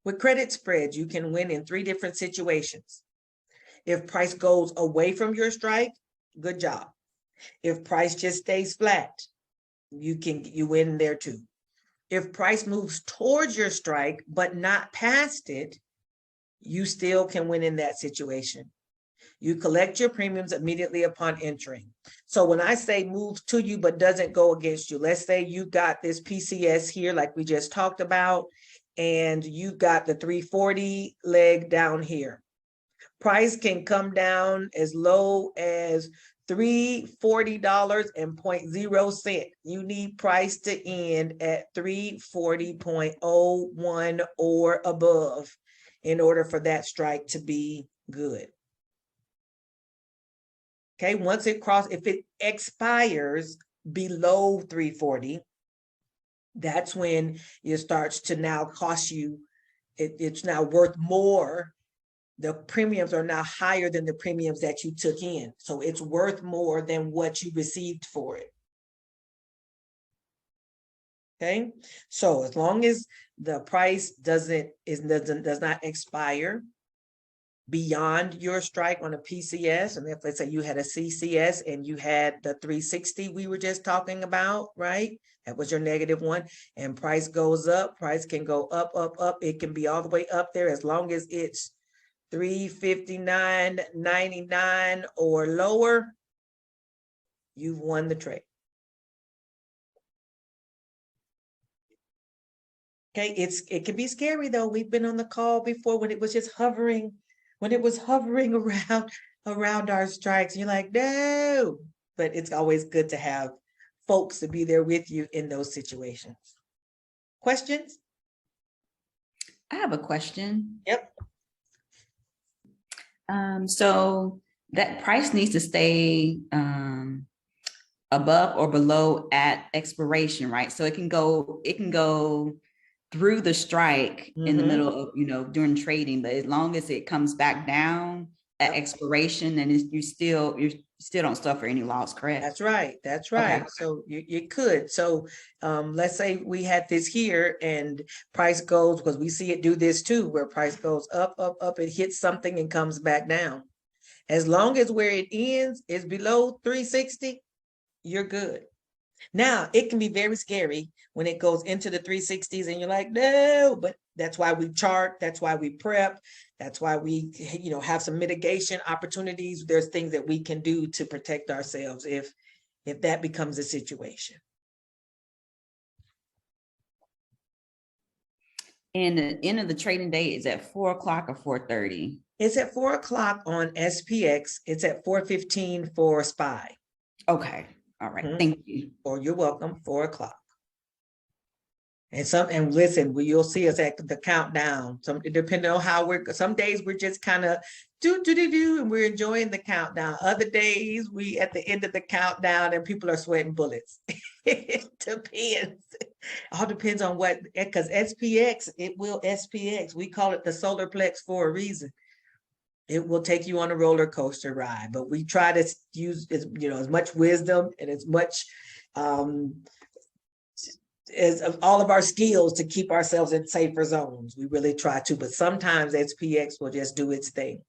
With credit spreads, you can win in 3 different situations. If price goes away from your strike, good job. If price just stays flat, you win there too. If price moves towards your strike, but not past it, you still can win in that situation. You collect your premiums immediately upon entering. So when I say moves to you, but doesn't go against you, let's say you got this PCS here, like we just talked about, and you got the 340 leg down here. Price can come down as low as $340.00. You need price to end at 340.01 or above in order for that strike to be good. Okay, once it crosses, if it expires below 340, that's when it starts to now cost you, it's now worth more. The premiums are now higher than the premiums that you took in. So it's worth more than what you received for it. Okay, so as long as the price does not expire beyond your strike on a PCS, and if let's say you had a CCS and you had the 360 we were just talking about, right? That was your -1, and price goes up, price can go up, up, up. It can be all the way up there as long as it's 359.99 or lower, you've won the trade. Okay, it can be scary though. We've been on the call before when it was just hovering, around our strikes. You're like, no, but it's always good to have folks to be there with you in those situations. Questions? I have a question. Yep. So that price needs to stay above or below at expiration, right? So it can go through the strike in the middle of, during trading, but as long as it comes back down at expiration, then you still don't suffer any loss, correct? That's right. That's right. Okay. So you could. So let's say we had this here and price goes, because we see it do this too, where price goes up, up, up, it hits something and comes back down. As long as where it ends is below 360, you're good. Now, it can be very scary when it goes into the 360s and you're like, no, but that's why we chart. That's why we prep. That's why we, have some mitigation opportunities. There's things that we can do to protect ourselves if that becomes a situation. And the end of the trading day is at 4 o'clock or 4:30? It's at 4 o'clock on SPX. It's at 4:15 for SPY. Okay. All right. Thank you. Or you're welcome. 4 o'clock. And listen, you'll see us at the countdown. Depending on how some days we're just kind of do, and we're enjoying the countdown. Other days we at the end of the countdown and people are sweating bullets. It depends. All depends on what, because SPX, it will SPX. We call it the solar plex for a reason. It will take you on a roller coaster ride, but we try to use as much wisdom and as much as all of our skills to keep ourselves in safer zones. We really try to, but sometimes SPX will just do its thing.